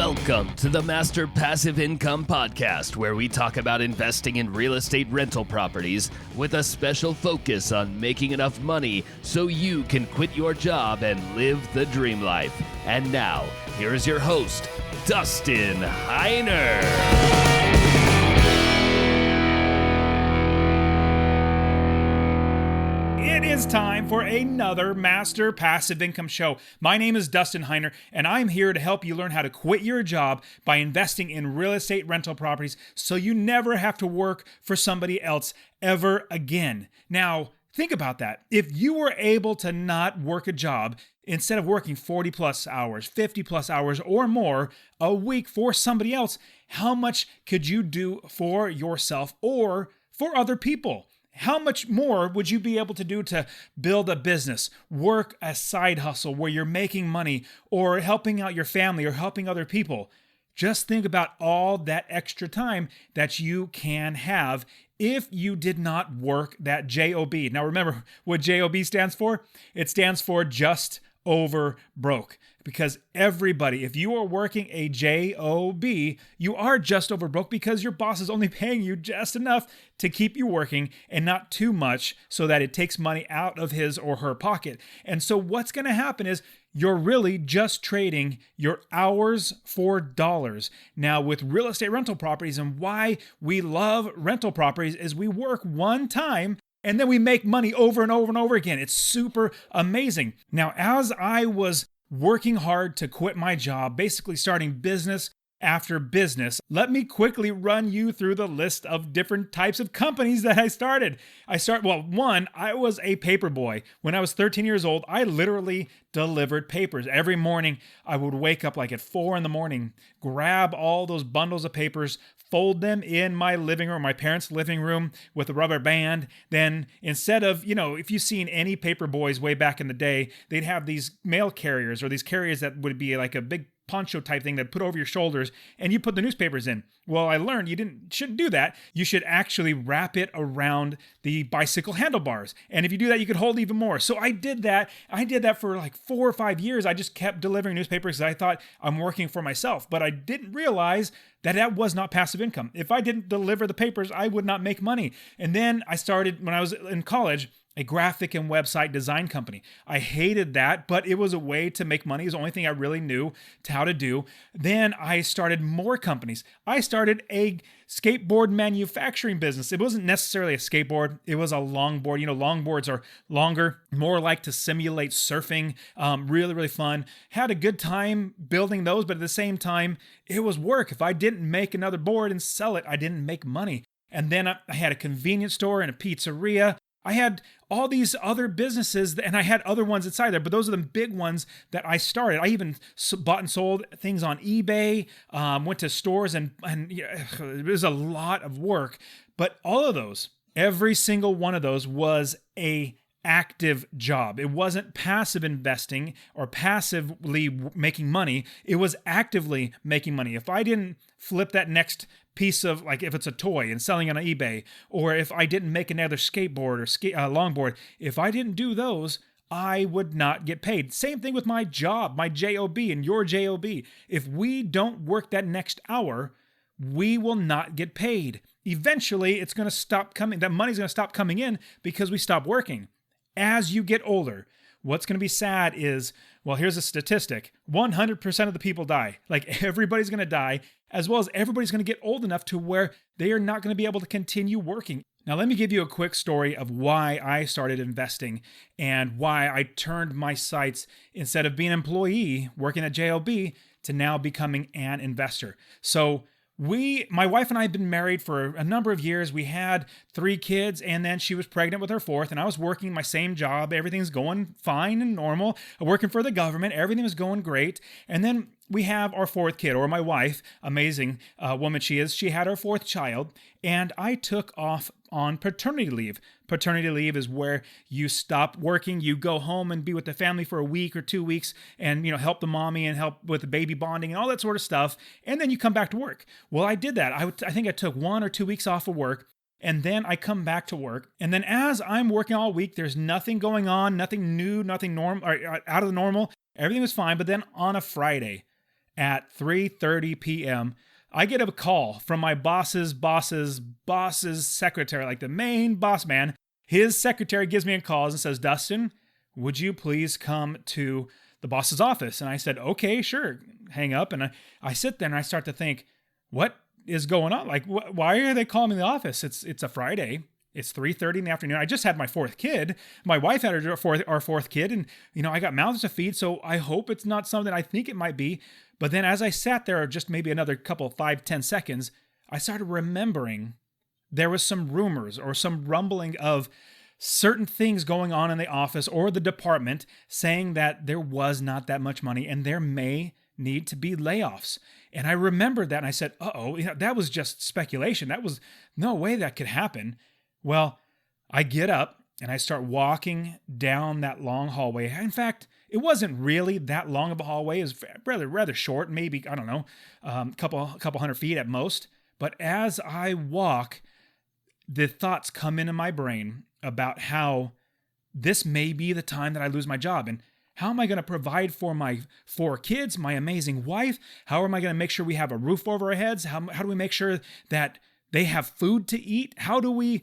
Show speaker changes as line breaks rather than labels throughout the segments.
Welcome to the Master Passive Income Podcast, where we talk about investing in real estate rental properties with a special focus on making enough money so you can quit your job and live the dream life. And now, here is your host, Dustin Heiner.
It is time for another Master Passive Income show. My name is Dustin Heiner, and I'm here to help you learn how to quit your job by investing in real estate rental properties so you never have to work for somebody else ever again. Now, think about that. If you were able to not work a job, instead of working 40 plus hours, 50 plus hours or more a week for somebody else, how much could you do for yourself or for other people? How much more would you be able to do to build a business, work a side hustle where you're making money or helping out your family or helping other people? Just think about all that extra time that you can have if you did not work that JOB. Now remember what JOB stands for? It stands for just over broke. Because everybody, if you are working a JOB, you are just over broke because your boss is only paying you just enough to keep you working and not too much so that it takes money out of his or her pocket. And so what's going to happen is you're really just trading your hours for dollars. Now with real estate rental properties, and why we love rental properties is we work one time and then we make money over and over and over again. It's super amazing. Now, as I was working hard to quit my job, basically starting business after business, let me quickly run you through the list of different types of companies that I started. I was a paper boy. When I was 13 years old, I literally delivered papers. Every morning, I would wake up like at 4 a.m, grab all those bundles of papers, fold them in my living room, my parents' living room with a rubber band. Then instead of, if you've seen any paper boys way back in the day, they'd have these mail carriers or these carriers that would be like a big poncho type thing that put over your shoulders and you put the newspapers in. Well, I learned shouldn't do that. You should actually wrap it around the bicycle handlebars. And if you do that, you could hold even more. So I did that. I did that for like 4 or 5 years. I just kept delivering newspapers because I thought I'm working for myself, but I didn't realize that was not passive income. If I didn't deliver the papers, I would not make money. And then I started, when I was in college, a graphic and website design company. I hated that, but it was a way to make money. It was the only thing I really knew how to do. Then I started more companies. I started a skateboard manufacturing business. It wasn't necessarily a skateboard. It was a longboard. Longboards are longer, more like to simulate surfing. Really, really fun. Had a good time building those, but at the same time, it was work. If I didn't make another board and sell it, I didn't make money. And then I had a convenience store and a pizzeria. I had all these other businesses, and I had other ones inside there, but those are the big ones that I started. I even bought and sold things on eBay, went to stores, and it was a lot of work. But all of those, every single one of those was a active job. It wasn't passive investing or passively making money. It was actively making money. If I didn't flip that next piece of, like if it's a toy and selling it on eBay, or if I didn't make another skateboard or longboard, if I didn't do those, I would not get paid. Same thing with my job, my JOB and your JOB. If we don't work that next hour, we will not get paid. Eventually, it's going to stop coming. That money's going to stop coming in because we stop working. As you get older, what's going to be sad is, well, here's a statistic. 100% of the people die. Like everybody's going to die, as well as everybody's going to get old enough to where they are not going to be able to continue working. Now, let me give you a quick story of why I started investing and why I turned my sights, instead of being an employee working at JOB, to now becoming an investor. So my wife and I had been married for a number of years. We had 3 kids, and then she was pregnant with her 4th, and I was working my same job. Everything's going fine and normal. Working for the government. Everything was going great. And then we have our 4th kid, or my wife, amazing woman she is. She had our 4th child, and I took off on paternity leave. Paternity leave is where you stop working, you go home and be with the family for a week or 2 weeks and, help the mommy and help with the baby bonding and all that sort of stuff. And then you come back to work. Well, I did that. I think I took 1 or 2 weeks off of work. And then I come back to work. And then as I'm working all week, there's nothing going on, nothing new, nothing out of the normal. Everything was fine. But then on a Friday, at 3:30 p.m., I get a call from my boss's secretary, like the main boss man. His secretary gives me a call and says, Dustin, would you please come to the boss's office? And I said, okay, sure. Hang up. And I sit there and I start to think, what is going on? Like, why are they calling me in the office? It's a Friday. It's 3:30 in the afternoon. I just had my fourth kid. My wife had our fourth kid, and I got mouths to feed. So I hope it's not something I think it might be. But then as I sat there, just maybe another couple, 5-10 seconds, I started remembering there was some rumors or some rumbling of certain things going on in the office or the department saying that there was not that much money and there may need to be layoffs. And I remembered that and I said, that was just speculation. That was no way that could happen. Well, I get up and I start walking down that long hallway. In fact, it wasn't really that long of a hallway. It was rather short, maybe, I don't know, couple 100 feet at most. But as I walk, the thoughts come into my brain about how this may be the time that I lose my job. And how am I going to provide for my 4 kids, my amazing wife? How am I going to make sure we have a roof over our heads? How do we make sure that they have food to eat? How do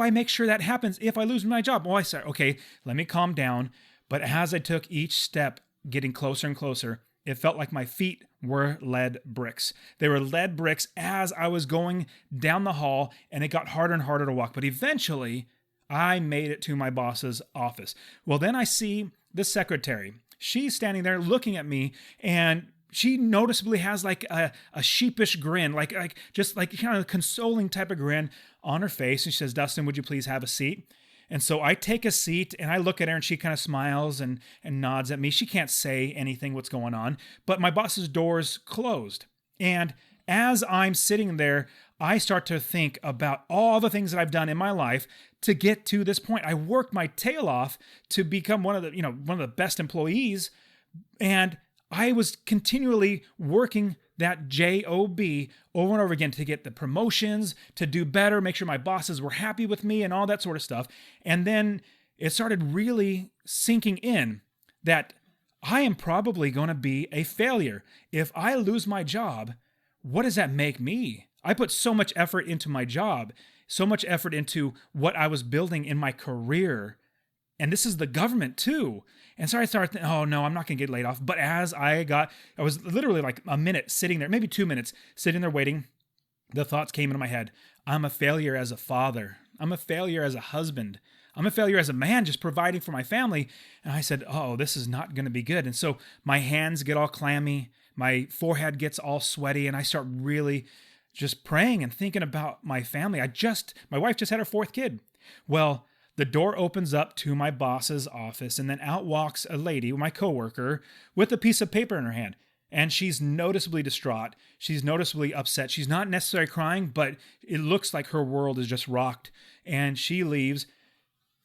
I make sure that happens if I lose my job? Well, I said, okay, let me calm down. But as I took each step, getting closer and closer, it felt like my feet were lead bricks. They were lead bricks as I was going down the hall, and it got harder and harder to walk. But eventually, I made it to my boss's office. Well, then I see the secretary. She's standing there looking at me, and she noticeably has like a sheepish grin, like just like kind of a consoling type of grin on her face. And she says, Dustin, would you please have a seat? And so I take a seat and I look at her and she kind of smiles and nods at me. She can't say anything what's going on, but my boss's door's closed. And as I'm sitting there, I start to think about all the things that I've done in my life to get to this point. I worked my tail off to become one of the best employees. And I was continually working that job over and over again to get the promotions, to do better, make sure my bosses were happy with me and all that sort of stuff. And then it started really sinking in that I am probably going to be a failure. If I lose my job, what does that make me? I put so much effort into my job, so much effort into what I was building in my career. And this is the government too. And so I started thinking, oh no, I'm not going to get laid off. But as I was literally like a minute sitting there, maybe 2 minutes sitting there waiting. The thoughts came into my head. I'm a failure as a father. I'm a failure as a husband. I'm a failure as a man just providing for my family. And I said, oh, this is not going to be good. And so my hands get all clammy. My forehead gets all sweaty. And I start really just praying and thinking about my family. My wife just had her 4th kid. Well, the door opens up to my boss's office, and then out walks a lady, my coworker, with a piece of paper in her hand. And she's noticeably distraught. She's noticeably upset. She's not necessarily crying, but it looks like her world is just rocked. And she leaves,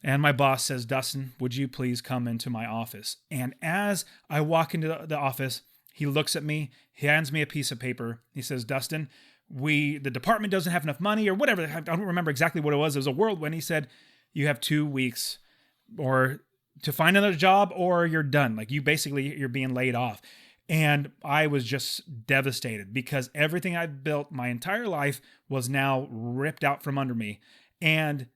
and my boss says, Dustin, would you please come into my office? And as I walk into the office, he looks at me, he hands me a piece of paper. He says, Dustin, the department doesn't have enough money or whatever. I don't remember exactly what it was. It was a whirlwind. He said, you have 2 weeks or to find another job or you're done. Like you're being laid off. And I was just devastated because everything I've built my entire life was now ripped out from under me. And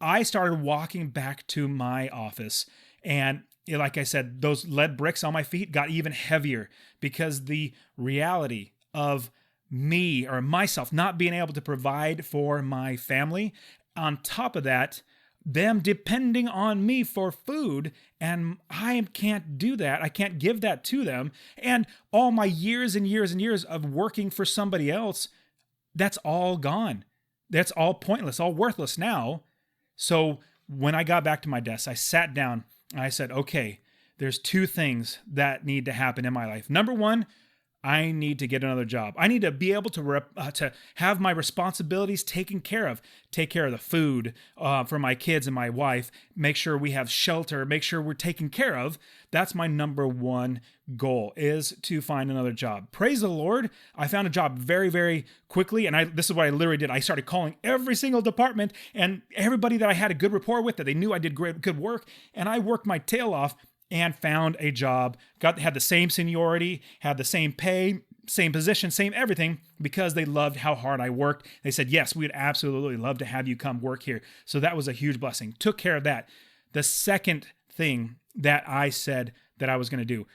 I started walking back to my office. And like I said, those lead bricks on my feet got even heavier because the reality of me or myself not being able to provide for my family, on top of that, them depending on me for food, and I can't do that. I can't give that to them. And all my years and years and years of working for somebody else, that's all gone. That's all pointless, all worthless now. So when I got back to my desk, I sat down and I said, okay, there's 2 things that need to happen in my life. Number 1, I need to get another job. I need to be able to have my responsibilities taken care of. Take care of the food for my kids and my wife. Make sure we have shelter. Make sure we're taken care of. That's my number 1 goal, is to find another job. Praise the Lord. I found a job very, very quickly. And this is what I literally did. I started calling every single department and everybody that I had a good rapport with, that they knew I did good work. And I worked my tail off. and found a job, had the same seniority, had the same pay, same position, same everything, because they loved how hard I worked. They said, yes, we'd absolutely love to have you come work here. So that was a huge blessing. Took care of that. The second thing that I said that I was going to do,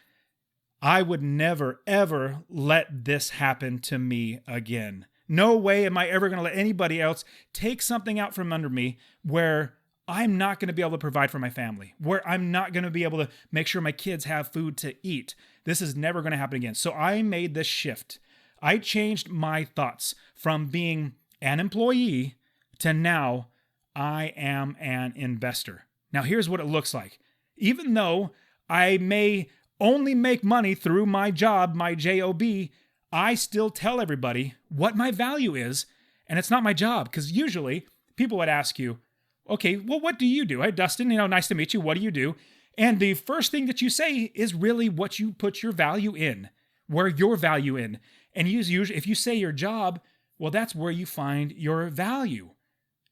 I would never, ever let this happen to me again. No way am I ever going to let anybody else take something out from under me where I'm not going to be able to provide for my family, where I'm not going to be able to make sure my kids have food to eat. This is never going to happen again. So I made this shift. I changed my thoughts from being an employee to now I am an investor. Now here's what it looks like. Even though I may only make money through my job, my job, I still tell everybody what my value is, and it's not my job, because usually people would ask you, okay, well, what do you do? Hey, Dustin, nice to meet you. What do you do? And the first thing that you say is really what you put your value in, where your value in. And usually, if you say your job, well, that's where you find your value.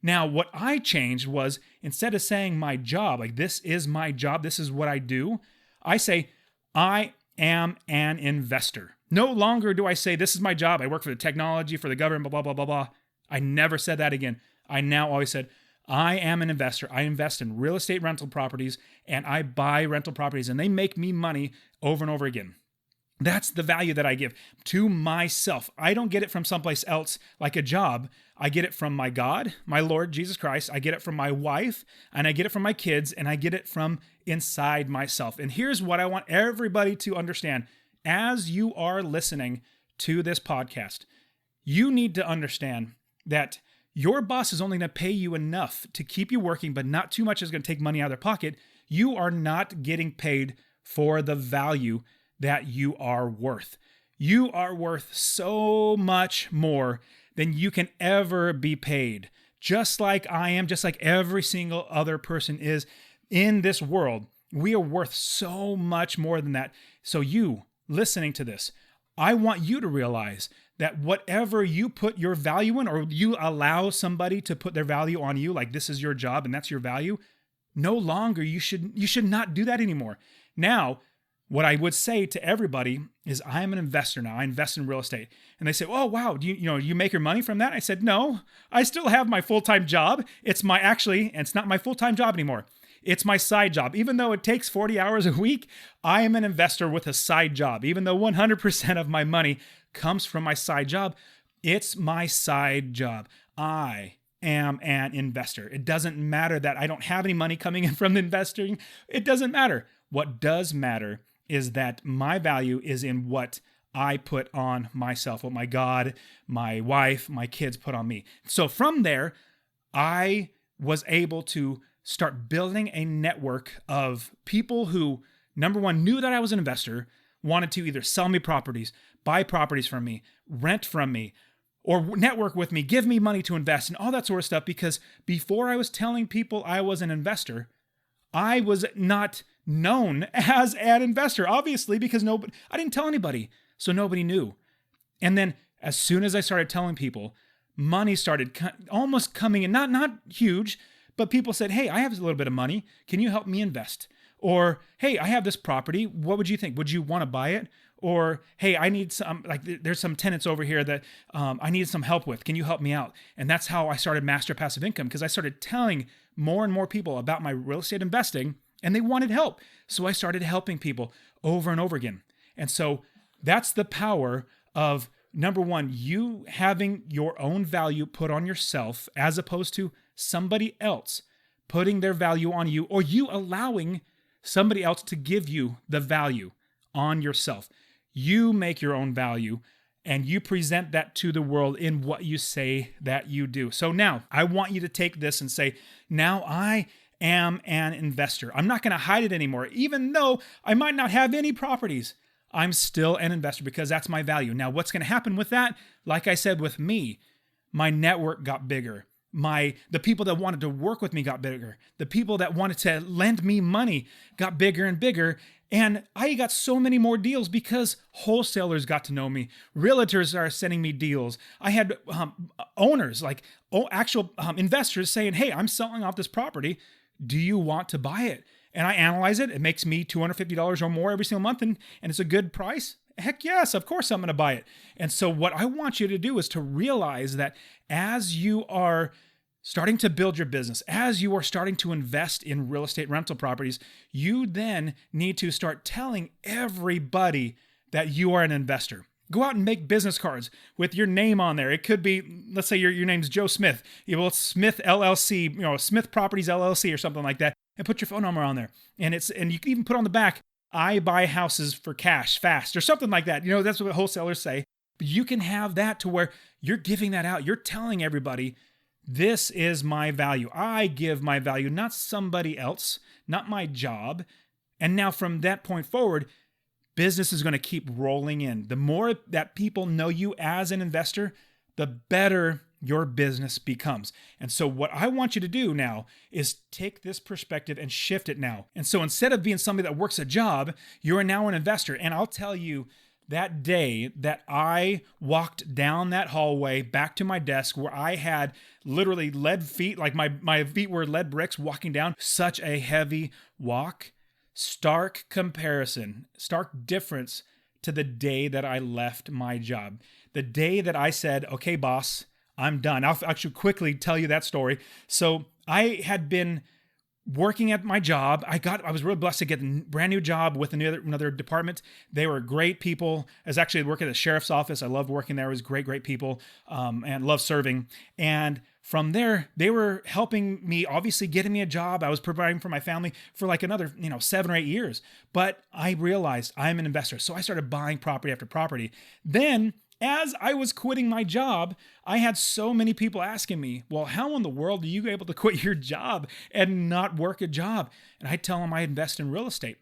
Now, what I changed was, instead of saying my job, like this is my job, this is what I do, I say, I am an investor. No longer do I say, this is my job, I work for the technology, for the government, blah, blah, blah, blah, blah. I never said that again. I now always said, I am an investor. I invest in real estate rental properties, and I buy rental properties, and they make me money over and over again. That's the value that I give to myself. I don't get it from someplace else like a job. I get it from my God, my Lord Jesus Christ. I get it from my wife, and I get it from my kids, and I get it from inside myself. And here's what I want everybody to understand. As you are listening to this podcast, you need to understand that your boss is only going to pay you enough to keep you working, but not too much is going to take money out of their pocket. You are not getting paid for the value that you are worth. You are worth so much more than you can ever be paid. Just like I am, just like every single other person is in this world. We are worth so much more than that. So you, listening to this, I want you to realize that whatever you put your value in, or you allow somebody to put their value on you, like this is your job and that's your value, no longer, you should not do that anymore. Now, what I would say to everybody is, I am an investor now. I invest in real estate. And they say, oh, wow, do you make your money from that? I said, no, I still have my full-time job. It's not my full-time job anymore. It's my side job. Even though it takes 40 hours a week, I am an investor with a side job. Even though 100% of my money comes from my side job, it's my side job. I am an investor. It doesn't matter that I don't have any money coming in from investing. It doesn't matter. What does matter is that my value is in what I put on myself, what my God, my wife, my kids put on me. So from there, I was able to start building a network of people who, number one, knew that I was an investor, wanted to either sell me properties, buy properties from me, rent from me, or network with me, give me money to invest, and all that sort of stuff. Because before I was telling people I was an investor, I was not known as an investor, obviously, because I didn't tell anybody, so nobody knew. And then as soon as I started telling people, money started almost coming in, not huge, but people said, hey, I have a little bit of money. Can you help me invest? Or, hey, I have this property. What would you think? Would you want to buy it? Or, hey, I need some, there's some tenants over here that I need some help with. Can you help me out? And that's how I started Master Passive Income, because I started telling more and more people about my real estate investing, and they wanted help. So I started helping people over and over again. And so that's the power of, number one, you having your own value put on yourself, as opposed to somebody else putting their value on you, or you allowing somebody else to give you the value on yourself. You make your own value, and you present that to the world in what you say that you do. So now I want you to take this and say, now I am an investor. I'm not going to hide it anymore. Even though I might not have any properties, I'm still an investor, because that's my value. Now, what's going to happen with that? Like I said, with me, my network got bigger. The people that wanted to work with me got bigger. The people that wanted to lend me money got bigger and bigger. And I got so many more deals because wholesalers got to know me. Realtors are sending me deals. I had owners, actual investors saying, hey, I'm selling off this property. Do you want to buy it? and I analyze it, it makes me $250 or more every single month, and it's a good price, heck yes, of course I'm going to buy it. And so what I want you to do is to realize that as you are starting to build your business, as you are starting to invest in real estate rental properties, you then need to start telling everybody that you are an investor. Go out and make business cards with your name on there. It could be, let's say your name's Joe Smith. It's Smith LLC, Smith Properties LLC or something like that, and put your phone number on there. And you can even put on the back, I buy houses for cash fast or something like that. That's what wholesalers say. But you can have that to where you're giving that out. You're telling everybody, this is my value. I give my value, not somebody else, not my job. And now from that point forward, business is going to keep rolling in. The more that people know you as an investor, the better your business becomes. And so what I want you to do now is take this perspective and shift it now. And so instead of being somebody that works a job, you are now an investor. And I'll tell you, that day that I walked down that hallway back to my desk where I had literally lead feet, like my feet were lead bricks walking down, such a heavy walk. Stark comparison, stark difference to the day that I left my job. The day that I said, okay, boss, I'm done. I'll actually quickly tell you that story. So I had been working at my job. I was really blessed to get a brand new job with another department. They were great people. I was actually working at the sheriff's office. I loved working there. It was great people, and loved serving. And from there, they were helping me, obviously getting me a job. I was providing for my family for like another, 7 or 8 years. But I realized I'm an investor. So I started buying property after property. Then as I was quitting my job, I had so many people asking me, well, how in the world are you able to quit your job and not work a job? And I tell them I invest in real estate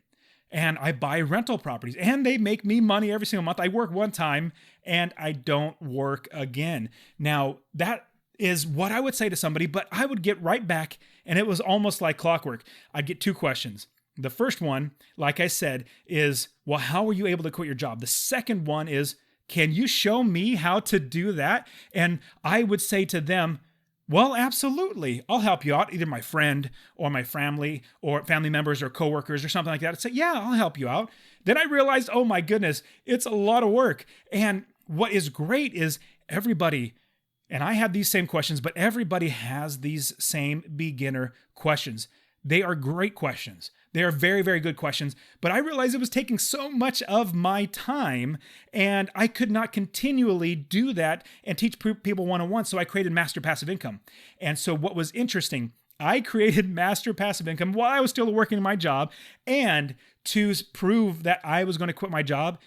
and I buy rental properties and they make me money every single month. I work one time and I don't work again. Now, that is what I would say to somebody, but I would get right back, and it was almost like clockwork. I'd get 2 questions. The first one, like I said, is, well, how were you able to quit your job? The second one is, can you show me how to do that? And I would say to them, well, absolutely. I'll help you out, either my friend or my family or family members or coworkers or something like that. I'd say, yeah, I'll help you out. Then I realized, oh my goodness, it's a lot of work. And what is great is everybody, and I have these same questions, but everybody has these same beginner questions. They are great questions. They are very, very good questions, but I realized it was taking so much of my time and I could not continually do that and teach people one-on-one. So I created Master Passive Income. And so what was interesting, I created Master Passive Income while I was still working my job, and to prove that I was going to quit my job,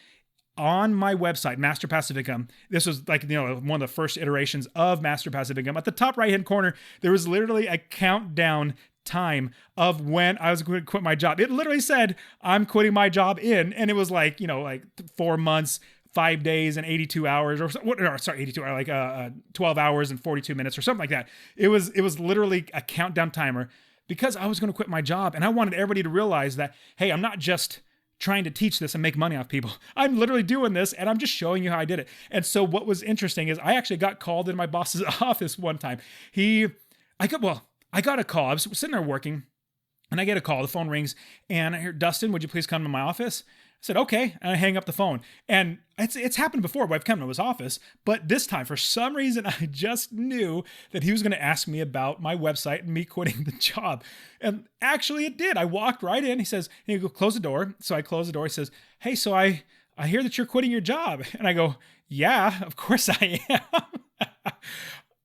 on my website, Master Passive Income, this was like, one of the first iterations of Master Passive Income. At the top right-hand corner, there was literally a countdown time of when I was going to quit my job. It literally said, I'm quitting my job in, and it was like, like 4 months, 5 days and 82 hours, or 82 hours, like 12 hours and 42 minutes or something like that. It was literally a countdown timer because I was going to quit my job. And I wanted everybody to realize that, hey, I'm not just trying to teach this and make money off people. I'm literally doing this and I'm just showing you how I did it. And so what was interesting is I actually got called in my boss's office one time. I got a call. I was sitting there working and I get a call. The phone rings and I hear, Dustin, would you please come to my office? I said, okay. And I hang up the phone. And it's happened before where I've come to his office, but this time, for some reason, I just knew that he was going to ask me about my website and me quitting the job. And actually it did. I walked right in. He says, hey, go close the door. So I close the door. He says, hey, so I hear that you're quitting your job. And I go, yeah, of course I am.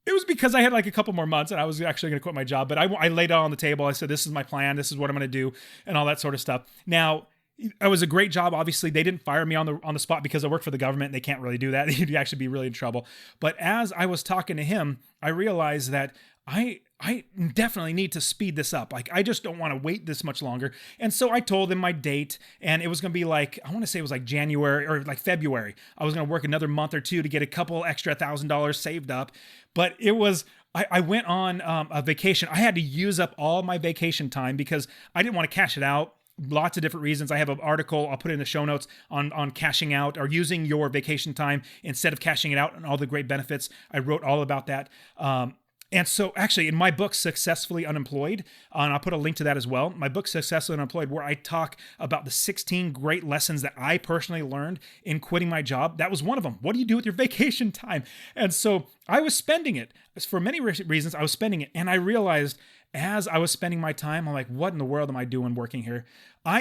It was because I had like a couple more months and I was actually going to quit my job, but I laid it on the table. I said, this is my plan. This is what I'm going to do and all that sort of stuff. Now, it was a great job. Obviously, they didn't fire me on the spot because I work for the government. And they can't really do that. You'd actually be really in trouble. But as I was talking to him, I realized that I definitely need to speed this up. Like, I just don't want to wait this much longer. And so I told him my date, and it was going to be like, I want to say it was like January or like February. I was going to work another month or two to get a couple extra $1,000 saved up. But it was, I went on a vacation. I had to use up all my vacation time because I didn't want to cash it out. Lots of different reasons. I have an article I'll put in the show notes on cashing out or using your vacation time instead of cashing it out and all the great benefits. I wrote all about that. And so actually in my book, Successfully Unemployed, and I'll put a link to that as well, my book, Successfully Unemployed, where I talk about the 16 great lessons that I personally learned in quitting my job. That was one of them. What do you do with your vacation time? And so I was spending it. For many reasons, I was spending it. And I realized as I was spending my time, I'm like, what in the world am I doing working here?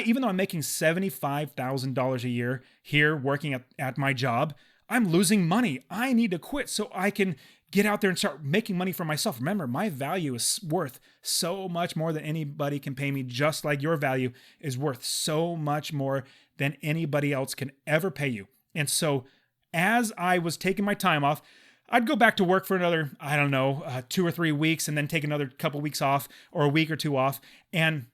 Even though I'm making $75,000 a year here working at my job, I'm losing money. I need to quit so I can get out there and start making money for myself. Remember, my value is worth so much more than anybody can pay me, just like your value is worth so much more than anybody else can ever pay you. And so as I was taking my time off, I'd go back to work for another, 2 or 3 weeks and then take another couple weeks off or a week or two off. And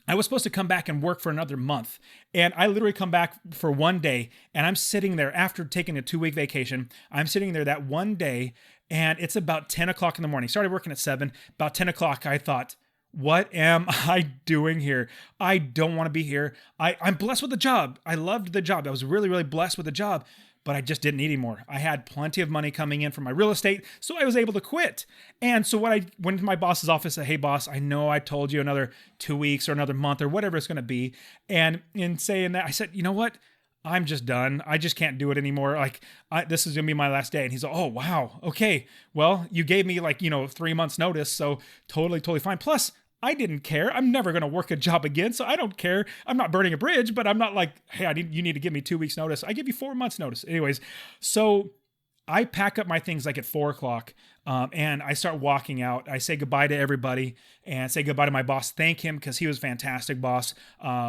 I was supposed to come back and work for another month. And I literally come back for one day and I'm sitting there after taking a 2-week vacation. I'm sitting there that one day and it's about 10 o'clock in the morning. Started working at 7. About 10 o'clock, I thought, what am I doing here? I don't want to be here. I'm blessed with the job. I loved the job. I was really, really blessed with the job, but I just didn't need any more. I had plenty of money coming in from my real estate, so I was able to quit. And so I went to my boss's office and said, hey boss, I know I told you another 2 weeks or another month or whatever it's going to be. And in saying that, I said, you know what? I'm just done. I just can't do it anymore. This is going to be my last day. And he's like, oh, wow. Okay. Well, you gave me 3 months notice. So totally fine. Plus, I didn't care. I'm never going to work a job again. So I don't care. I'm not burning a bridge, but I'm not like, hey, you need to give me 2 weeks notice. I give you 4 months notice. Anyways, so I pack up my things at 4 o'clock and I start walking out. I say goodbye to everybody and say goodbye to my boss. Thank him because he was a fantastic boss.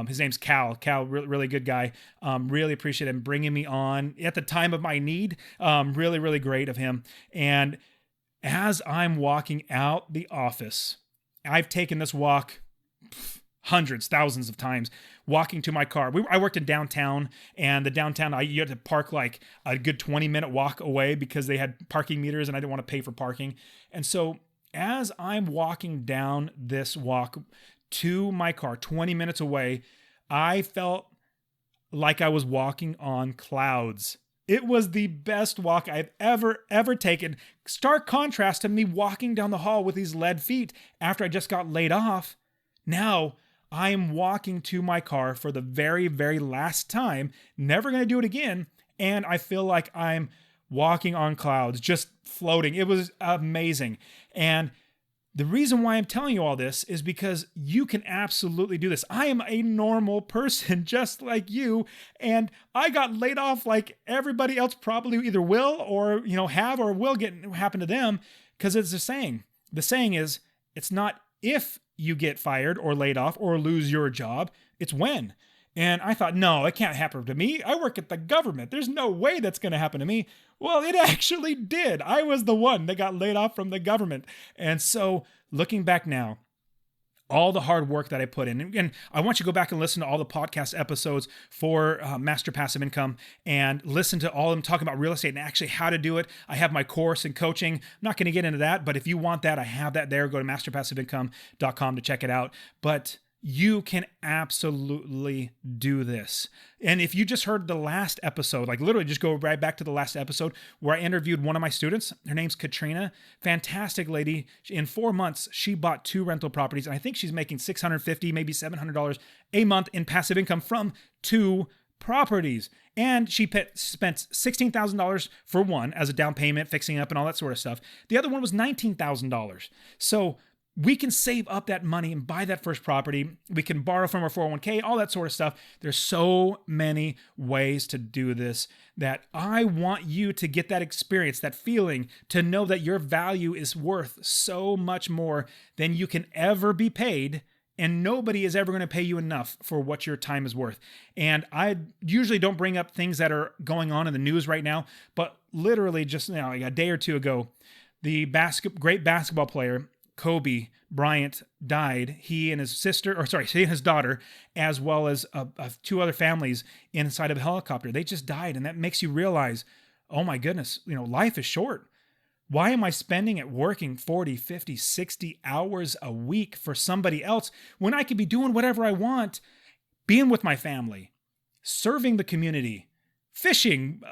His name's Cal. Cal, really good guy. Really appreciate him bringing me on at the time of my need. Really, really great of him. And as I'm walking out the office, I've taken this walk hundreds, thousands of times, walking to my car. I worked in downtown, and the downtown, you had to park like a good 20-minute walk away because they had parking meters and I didn't want to pay for parking. And so as I'm walking down this walk to my car, 20 minutes away, I felt like I was walking on clouds. It was the best walk I've ever taken. Stark contrast to me walking down the hall with these lead feet after I just got laid off. Now I'm walking to my car for the very, very last time, never going to do it again. And I feel like I'm walking on clouds, just floating. It was amazing. And the reason why I'm telling you all this is because you can absolutely do this. I am a normal person just like you, and I got laid off like everybody else probably either will or have or will happen to them, because it's a saying. The saying is, it's not if you get fired or laid off or lose your job, it's when. And I thought, no, it can't happen to me. I work at the government. There's no way that's going to happen to me. Well, it actually did. I was the one that got laid off from the government. And so looking back now, all the hard work that I put in, and I want you to go back and listen to all the podcast episodes for Master Passive Income and listen to all of them talking about real estate and actually how to do it. I have my course and coaching. I'm not going to get into that, but if you want that, I have that there. Go to masterpassiveincome.com to check it out. But you can absolutely do this. And if you just heard the last episode, literally just go right back to the last episode where I interviewed one of my students. Her name's Katrina. Fantastic lady. In 4 months, she bought 2 rental properties. And I think she's making $650, maybe $700 a month in passive income from 2 properties. And she spent $16,000 for one as a down payment, fixing up and all that sort of stuff. The other one was $19,000. So we can save up that money and buy that first property. We can borrow from our 401k, all that sort of stuff. There's so many ways to do this that I want you to get that experience, that feeling, to know that your value is worth so much more than you can ever be paid. And nobody is ever going to pay you enough for what your time is worth. And I usually don't bring up things that are going on in the news right now, but literally just a day or two ago, the great basketball player Kobe Bryant died. He and his his daughter, as well as 2 other families inside of a helicopter. They just died. And that makes you realize, oh my goodness, life is short. Why am I spending it working 40, 50, 60 hours a week for somebody else when I could be doing whatever I want, being with my family, serving the community, fishing,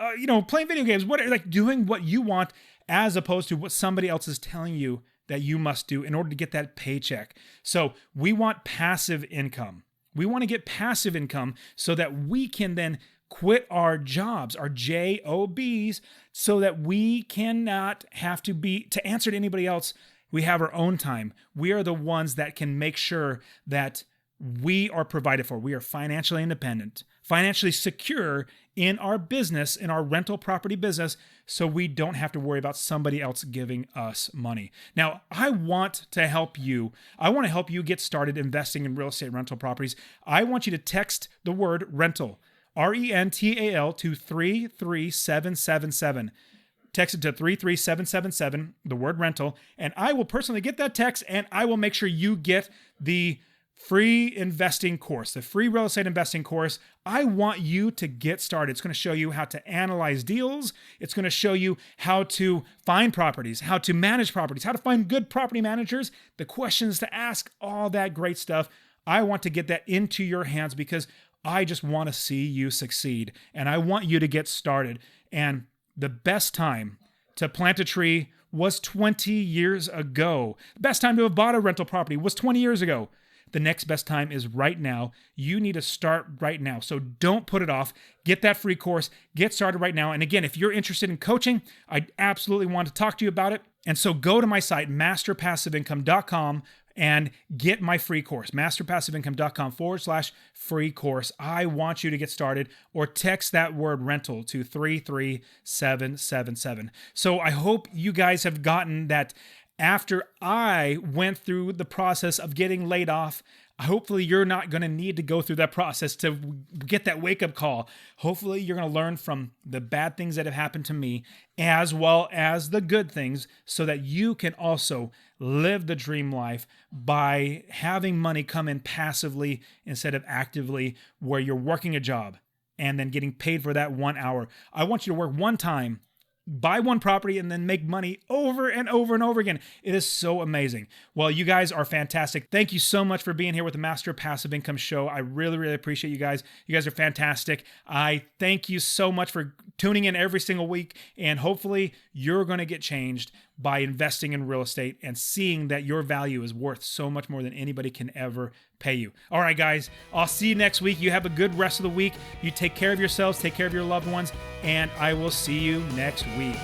playing video games, doing what you want as opposed to what somebody else is telling you that you must do in order to get that paycheck. So we want passive income. We want to get passive income so that we can then quit our jobs, our jobs, so that we cannot have to answer to anybody else. We have our own time. We are the ones that can make sure that we are provided for. We are financially independent, financially secure in our business, in our rental property business, so we don't have to worry about somebody else giving us money. Now, I want to help you. I want to help you get started investing in real estate rental properties. I want you to text the word rental, RENTAL, to 33777. Text it to 33777, the word rental, and I will personally get that text, and I will make sure you get the free investing course, the free real estate investing course. I want you to get started. It's going to show you how to analyze deals. It's going to show you how to find properties, how to manage properties, how to find good property managers, the questions to ask, all that great stuff. I want to get that into your hands because I just want to see you succeed, and I want you to get started. And the best time to plant a tree was 20 years ago. The best time to have bought a rental property was 20 years ago. The next best time is right now. You need to start right now. So don't put it off. Get that free course. Get started right now. And again, if you're interested in coaching, I absolutely want to talk to you about it. And so go to my site, masterpassiveincome.com, and get my free course, masterpassiveincome.com/free course. I want you to get started, or text that word rental to 33777. So I hope you guys have gotten that. After I went through the process of getting laid off, hopefully you're not going to need to go through that process to get that wake-up call. Hopefully you're going to learn from the bad things that have happened to me as well as the good things, so that you can also live the dream life by having money come in passively instead of actively, where you're working a job and then getting paid for that 1 hour. I want you to work one time, buy one property, and then make money over and over and over again. It is so amazing. Well, you guys are fantastic. Thank you so much for being here with the Master Passive Income Show. I really, really appreciate you guys. You guys are fantastic. I thank you so much for tuning in every single week, and hopefully you're going to get changed by investing in real estate and seeing that your value is worth so much more than anybody can ever pay you. All right, guys, I'll see you next week. You have a good rest of the week. You take care of yourselves, take care of your loved ones, and I will see you next week.